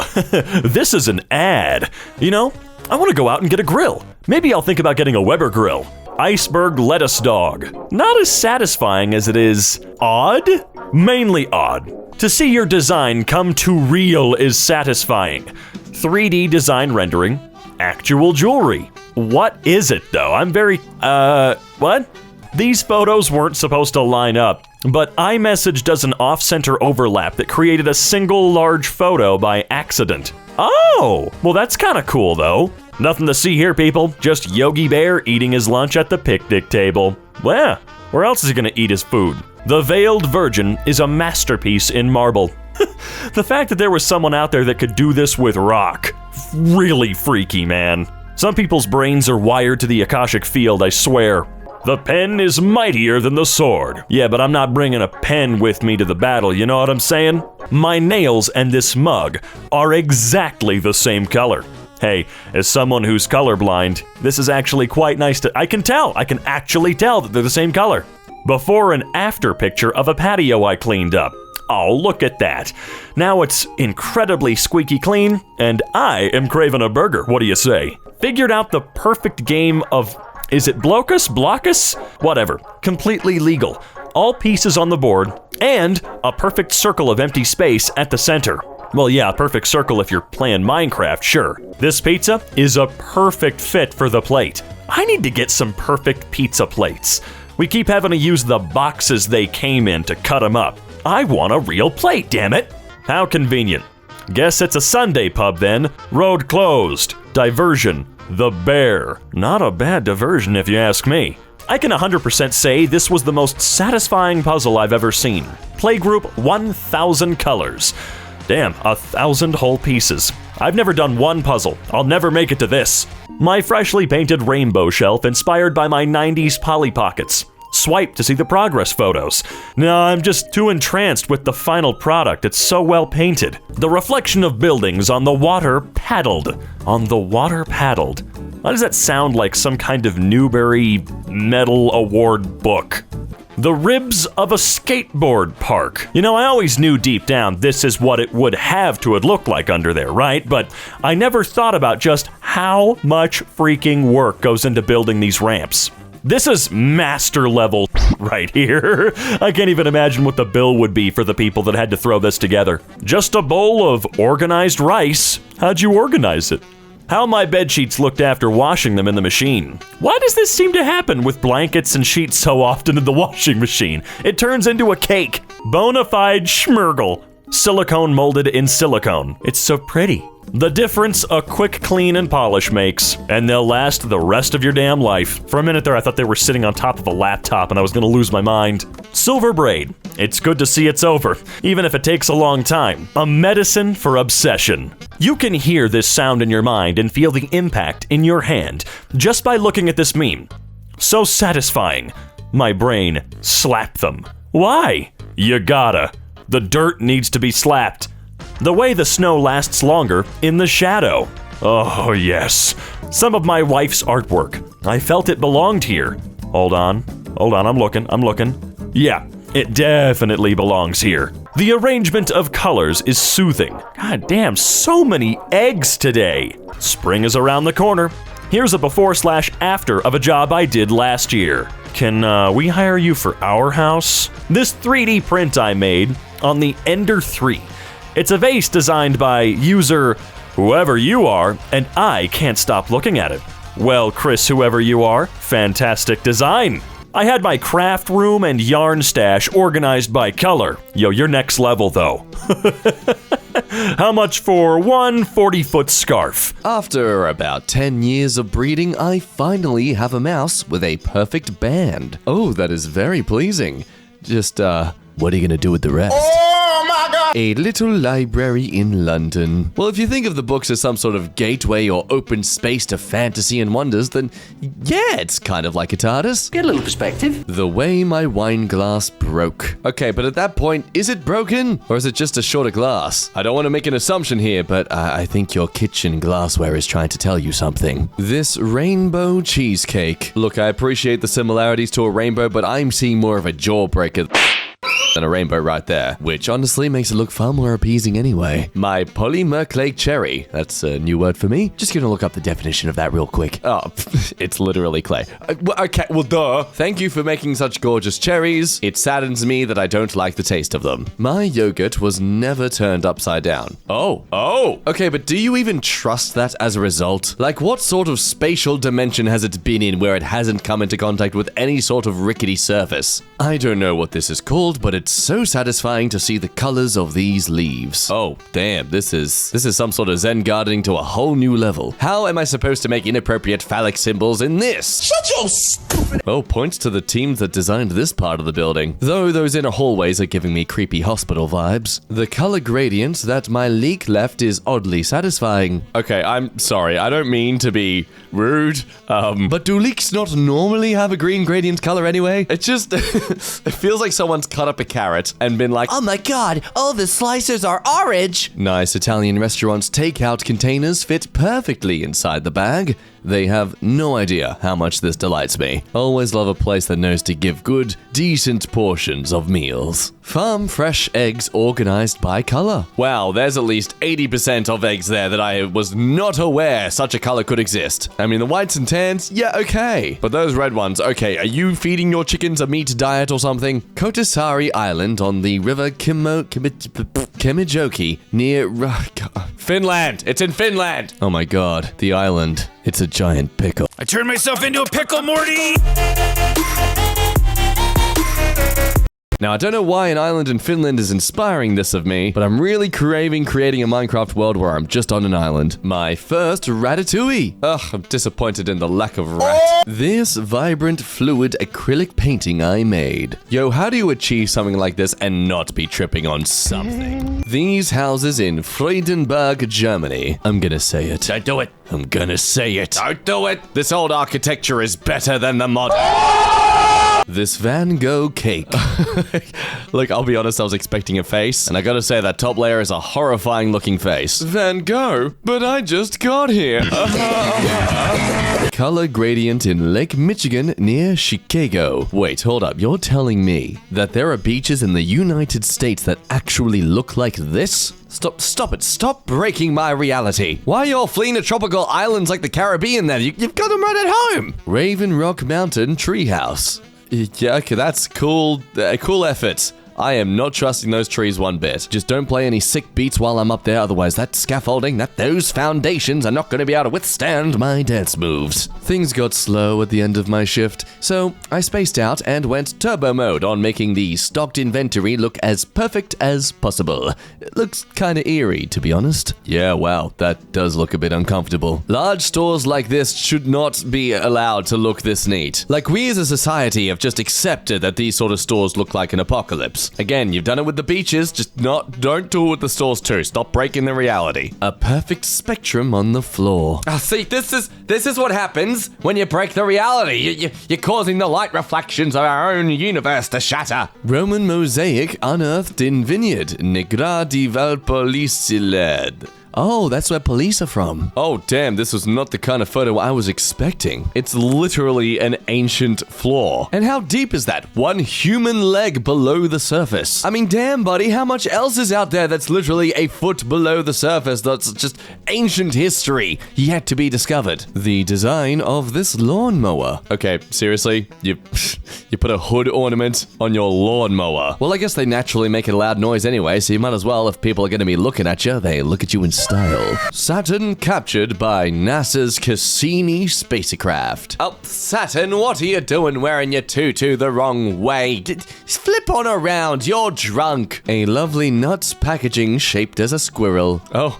Speaker 3: this is an ad. You know, I want to go out and get a grill. Maybe I'll think about getting a Weber grill. Iceberg lettuce dog. Not as satisfying as it is odd? Mainly odd. To see your design come to real is satisfying. 3D design rendering. Actual jewelry. What is it, though? I'm very, what? These photos weren't supposed to line up, but iMessage does an off-center overlap that created a single large photo by accident. Oh, well that's kinda cool though. Nothing to see here, people. Just Yogi Bear eating his lunch at the picnic table. Well, where else is he gonna eat his food? The Veiled Virgin is a masterpiece in marble. The fact that there was someone out there that could do this with rock. Really freaky, man. Some people's brains are wired to the Akashic field, I swear. The pen is mightier than the sword. Yeah, but I'm not bringing a pen with me to the battle, you know what I'm saying? My nails and this mug are exactly the same color. Hey, as someone who's colorblind, this is actually quite nice to— I can actually tell that they're the same color. Before and after picture of a patio I cleaned up. Oh, look at that. Now it's incredibly squeaky clean, and I am craving a burger. What do you say? Figured out the perfect game of— is it Blockus? Whatever. Completely legal. All pieces on the board, and a perfect circle of empty space at the center. Well, yeah, a perfect circle if you're playing Minecraft, sure. This pizza is a perfect fit for the plate. I need to get some perfect pizza plates. We keep having to use the boxes they came in to cut them up. I want a real plate, damn it. How convenient. Guess it's a Sunday pub then. Road closed. Diversion. The Bear. Not a bad diversion if you ask me. I can 100% say this was the most satisfying puzzle I've ever seen. Playgroup 1000 colors. Damn, 1,000 whole pieces. I've never done one puzzle. I'll never make it to this. My freshly painted rainbow shelf inspired by my 90s Polly Pockets. Swipe to see the progress photos. No, I'm just too entranced with the final product. It's so well painted. The reflection of buildings on the water paddled. On the water paddled. Why does that sound like some kind of Newbery Medal Award book? The ribs of a skateboard park. You know, I always knew deep down this is what it would have to look like under there, right? But I never thought about just how much freaking work goes into building these ramps. This is master level right here. I can't even imagine what the bill would be for the people that had to throw this together. Just a bowl of organized rice. How'd you organize it? How my bedsheets looked after washing them in the machine. Why does this seem to happen with blankets and sheets so often in the washing machine? It turns into a cake. Bonafide schmurgle. Silicone molded in silicone. It's so pretty. The difference a quick clean and polish makes, and they'll last the rest of your damn life. For a minute there, I thought they were sitting on top of a laptop and I was gonna lose my mind. Silver braid. It's good to see it's over, even if it takes a long time. A medicine for obsession. You can hear this sound in your mind and feel the impact in your hand just by looking at this meme. So satisfying. My brain slapped them. Why? You gotta. The dirt needs to be slapped. The way the snow lasts longer in the shadow. Oh, yes. Some of my wife's artwork. I felt it belonged here. Hold on, I'm looking. Yeah, it definitely belongs here. The arrangement of colors is soothing. God damn, so many eggs today. Spring is around the corner. Here's a before/after of a job I did last year. Can we hire you for our house? This 3D print I made on the Ender 3. It's a vase designed by user whoever you are, and I can't stop looking at it. Well, Chris, whoever you are, fantastic design. I had my craft room and yarn stash organized by color. Yo, you're next level though. How much for one 40-foot scarf?
Speaker 1: After about 10 years of breeding, I finally have a mouse with a perfect band. Oh, that is very pleasing. Just, what are you gonna do with the rest?
Speaker 5: Oh my God!
Speaker 1: A little library in London. Well, if you think of the books as some sort of gateway or open space to fantasy and wonders, then yeah, it's kind of like a TARDIS.
Speaker 5: Get a little perspective.
Speaker 1: The way my wine glass broke. Okay, but at that point, is it broken? Or is it just a shorter glass? I don't want to make an assumption here, but I think your kitchen glassware is trying to tell you something. This rainbow cheesecake. Look, I appreciate the similarities to a rainbow, but I'm seeing more of a jawbreaker. and a rainbow right there, which honestly makes it look far more appeasing anyway. My polymerclake cherry. That's a new word for me. Just gonna look up the definition of that real quick. Oh, it's literally clay. Okay, well, duh. Thank you for making such gorgeous cherries. It saddens me that I don't like the taste of them. My yogurt was never turned upside down. Oh. Okay, but do you even trust that as a result? Like, what sort of spatial dimension has it been in where it hasn't come into contact with any sort of rickety surface? I don't know what this is called, but it's so satisfying to see the colors of these leaves. Oh, damn, this is some sort of Zen gardening to a whole new level. How am I supposed to make inappropriate phallic symbols in this?
Speaker 5: Shut your stupid.
Speaker 1: Oh, points to the team that designed this part of the building. Though those inner hallways are giving me creepy hospital vibes. The color gradient that my leek left is oddly satisfying. Okay, I'm sorry, I don't mean to be rude, but do leeks not normally have a green gradient color anyway? It just, it feels like someone's cut up a carrot and been like,
Speaker 2: Oh my god, all the slicers are orange!
Speaker 1: nice Italian restaurants' takeout containers fit perfectly inside the bag. They have no idea how much this delights me. Always love a place that knows to give good, decent portions of meals. Farm fresh eggs organized by color. Wow, there's at least 80% of eggs there that I was not aware such a color could exist. I mean, the whites and tans, yeah, okay. But those red ones, okay, are you feeding your chickens a meat diet or something? Kotasari Island on the river Kemijoki near Finland. It's in Finland. Oh my god, the island. It's a giant pickle.
Speaker 6: I turned myself into a pickle, Morty!
Speaker 1: Now, I don't know why an island in Finland is inspiring this of me, but I'm really craving creating a Minecraft world where I'm just on an island. My first ratatouille. Ugh, I'm disappointed in the lack of rat. This vibrant, fluid acrylic painting I made. Yo, how do you achieve something like this and not be tripping on something? These houses in Freudenberg, Germany. I'm gonna say it.
Speaker 3: Don't do it.
Speaker 1: I'm gonna say it.
Speaker 3: Don't do it.
Speaker 1: This old architecture is better than the modern. This Van Gogh cake. Look, I'll be honest, I was expecting a face, and I gotta say that top layer is a horrifying looking face. Van Gogh? But I just got here. Color gradient in Lake Michigan near Chicago. Wait, hold up, you're telling me that there are beaches in the United States that actually look like this? Stop it. Stop breaking my reality. Why are you all fleeing to tropical islands like the Caribbean then? You've got them right at home. Raven Rock Mountain Treehouse. Yeah, okay, that's cool. Cool effort. I am not trusting those trees one bit. Just don't play any sick beats while I'm up there, otherwise that scaffolding, those foundations are not going to be able to withstand my dance moves. Things got slow at the end of my shift, so I spaced out and went turbo mode on making the stocked inventory look as perfect as possible. It looks kinda eerie, to be honest. Yeah, wow, that does look a bit uncomfortable. Large stores like this should not be allowed to look this neat. Like, we as a society have just accepted that these sort of stores look like an apocalypse. Again, you've done it with the beaches, just don't do it with the stores too. Stop breaking the reality. A perfect spectrum on the floor. See, this is what happens when you break the reality. You're causing the light reflections of our own universe to shatter. Roman mosaic unearthed in vineyard. Negra di Valpoliciled. Oh, that's where police are from. Oh, damn, this was not the kind of photo I was expecting. It's literally an ancient floor. And how deep is that? One human leg below the surface. I mean, damn, buddy, how much else is out there that's literally a foot below the surface that's just ancient history yet to be discovered? The design of this lawnmower. Okay, seriously? You put a hood ornament on your lawnmower. Well, I guess they naturally make a loud noise anyway, so you might as well, if people are going to be looking at you, they look at you in style. Saturn captured by NASA's Cassini spacecraft. Oh, Saturn, what are you doing wearing your tutu the wrong way? Flip on around, you're drunk. A lovely nuts packaging shaped as a squirrel. Oh,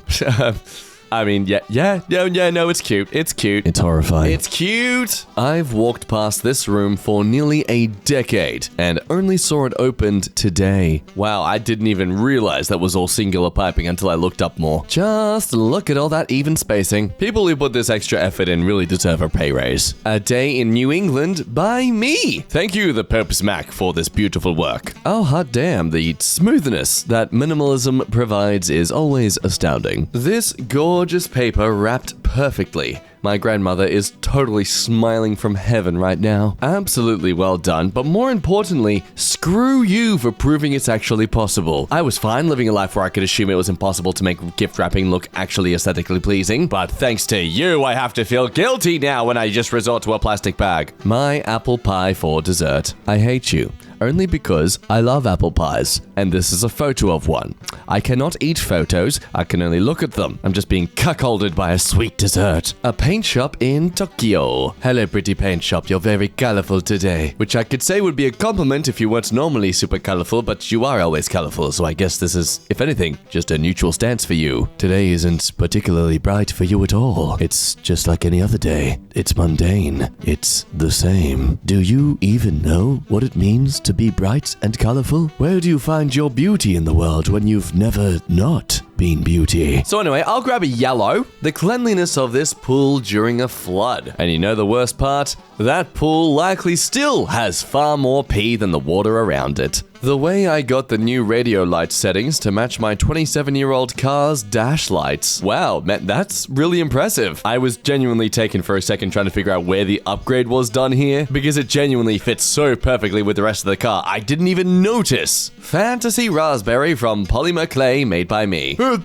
Speaker 1: I mean, yeah, no, it's cute. It's cute. It's horrifying. It's cute. I've walked past this room for nearly a decade and only saw it opened today. Wow, I didn't even realize that was all singular piping until I looked up more. Just look at all that even spacing. People who put this extra effort in really deserve a pay raise. A day in New England by me. Thank you, the Purpose Mac, for this beautiful work. Oh, hot damn, the smoothness that minimalism provides is always astounding. This gorgeous paper wrapped perfectly. My grandmother is totally smiling from heaven right now. Absolutely well done, but more importantly, screw you for proving it's actually possible. I was fine living a life where I could assume it was impossible to make gift wrapping look actually aesthetically pleasing, but thanks to you, I have to feel guilty now when I just resort to a plastic bag. My apple pie for dessert. I hate you. Only because I love apple pies, and this is a photo of one. I cannot eat photos, I can only look at them. I'm just being cuckolded by a sweet dessert. A paint shop in Tokyo. Hello, pretty paint shop, you're very colorful today. Which I could say would be a compliment if you weren't normally super colorful, but you are always colorful, so I guess this is, if anything, just a neutral stance for you. Today isn't particularly bright for you at all. It's just like any other day. It's mundane. It's the same. Do you even know what it means to be bright and colorful? Where do you find your beauty in the world when you've never not been beauty? So anyway, I'll grab a yellow. The cleanliness of this pool during a flood. And you know the worst part? That pool likely still has far more pee than the water around it. The way I got the new radio light settings to match my 27-year-old car's dash lights. Wow, man, that's really impressive. I was genuinely taken for a second trying to figure out where the upgrade was done here, because it genuinely fits so perfectly with the rest of the car, I didn't even notice. Fantasy Raspberry from polymer clay made by me.
Speaker 7: What's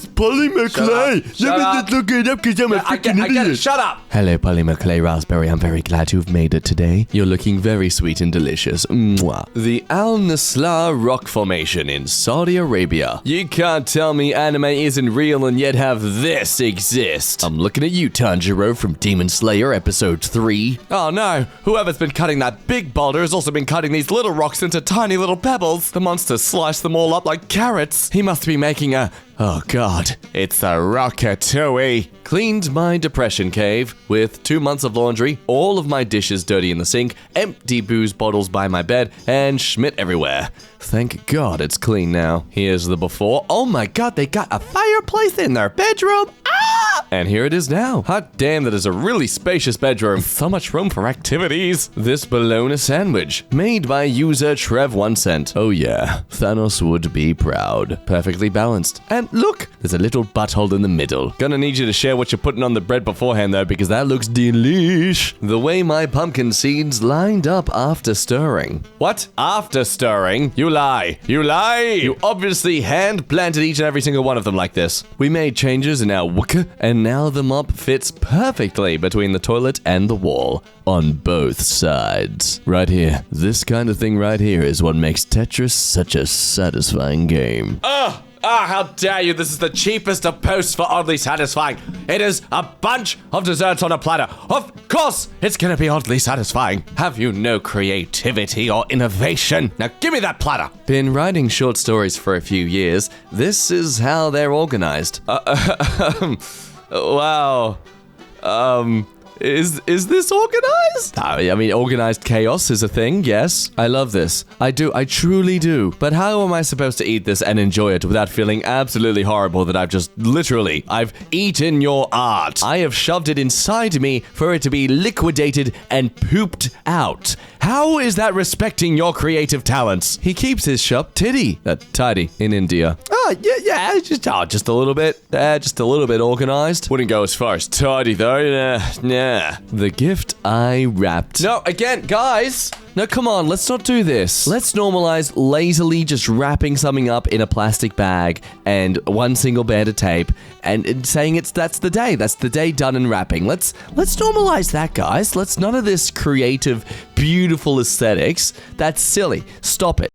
Speaker 7: polymer clay?
Speaker 1: Shut up.
Speaker 7: Let me just look it up because I'm a freaking
Speaker 1: I get it.
Speaker 7: idiot.
Speaker 1: Shut up.
Speaker 2: Hello, polymer clay raspberry. I'm very glad you've made it today.
Speaker 1: You're looking very sweet and delicious. Mwah. The Al Nasla Rock Formation in Saudi Arabia. You can't tell me anime isn't real and yet have this exist. I'm looking at you, Tanjiro from Demon Slayer Episode 3. Oh no, whoever's been cutting that big boulder has also been cutting these little rocks into tiny little pebbles. The monster sliced them all up like carrots. He must be making a... Oh god, it's a Ratatouille. Cleaned my depression cave with 2 months of laundry, all of my dishes dirty in the sink, empty booze bottles by my bed, and Schmidt everywhere. Thank god it's clean now. Here's the before. Oh my god, they got a fireplace in their bedroom. Ah! And here it is now. Hot damn, that is a really spacious bedroom. So much room for activities. This bologna sandwich, made by user Trev1cent. Oh yeah, Thanos would be proud. Perfectly balanced. And look, there's a little butthole in the middle. Gonna need you to share what you're putting on the bread beforehand though, because that looks delish. The way my pumpkin seeds lined up after stirring. What? After stirring? You lie. You lie! You obviously hand-planted each and every single one of them like this. We made changes in our wooka, and now the mop fits perfectly between the toilet and the wall. On both sides. Right here. This kind of thing right here is what makes Tetris such a satisfying game. How dare you! This is the cheapest of posts for Oddly Satisfying. It is a bunch of desserts on a platter. Of course, it's gonna be oddly satisfying. Have you no creativity or innovation? Now give me that platter. Been writing short stories for a few years. This is how they're organized. Wow. Is this organized? I mean, organized chaos is a thing, yes. I love this. I truly do. But how am I supposed to eat this and enjoy it without feeling absolutely horrible that I've eaten your art? I have shoved it inside me for it to be liquidated and pooped out. How is that respecting your creative talents? He keeps his shop tidy in India. Just a little bit organized. Wouldn't go as far as tidy though. Nah. The gift I wrapped. No, again, guys. No, come on, let's not do this. Let's normalize lazily just wrapping something up in a plastic bag and one single band of tape and saying that's the day done and wrapping. Let's normalize that, guys. Let's none of this creative, beautiful aesthetics. That's silly. Stop it.